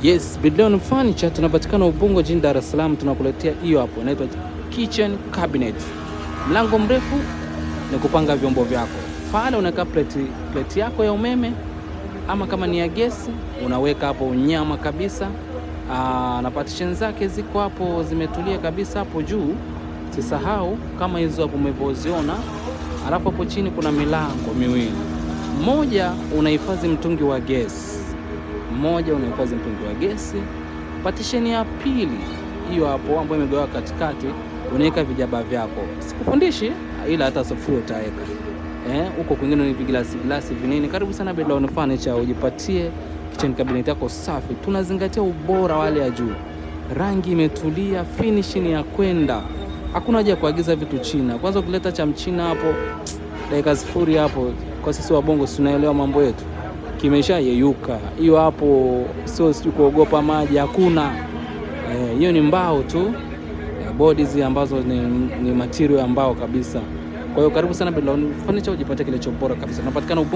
Yes, Bedon Furniture tunapatikana Ubungo jijini Dar es Salaam. Tunakuletea hiyo hapo inaitwa kitchen cabinet. Mlango mrefu ni kupanga vyombo vyako. Pale unaweka plate yako ya umeme ama kama ni ya gesi unaweka hapo unyama kabisa. Na partition zake ziko hapo zimetulia kabisa hapo juu. Sisahau kama hizo hapo umevoziona. Alafu hapo chini kuna milango miwili. Mmoja unahifadhi mtungi wa gesi. Partition ya pili hiyo hapo ambayo imegawa katikati unaweka vijaba vyako. Sikufundishi ila hata sufuria utaweka. Huko kwingine ni glasi vinini. Karibu sana Bedon Furniture ujipatie kitchen cabinet yako safi. Tunazingatia ubora wale ya juu. Rangi imetulia, finishing ya kwenda. Hakuna haja ya kuagiza vitu China. Kwanza ukileta cha mchina hapo dakika sifuri hapo kwa sisi wa Bongo tunaelewa mambo yetu. Kimesha yeyuka. Hiyo hapo sio kuogopa maji hakuna. Hiyo ni mbao tu. Bodies ambazo ni material ya mbao kabisa. Kwa hiyo karibu sana Bedon Furniture ujipatie kile chobora kabisa. Tunapatikana Ubungo.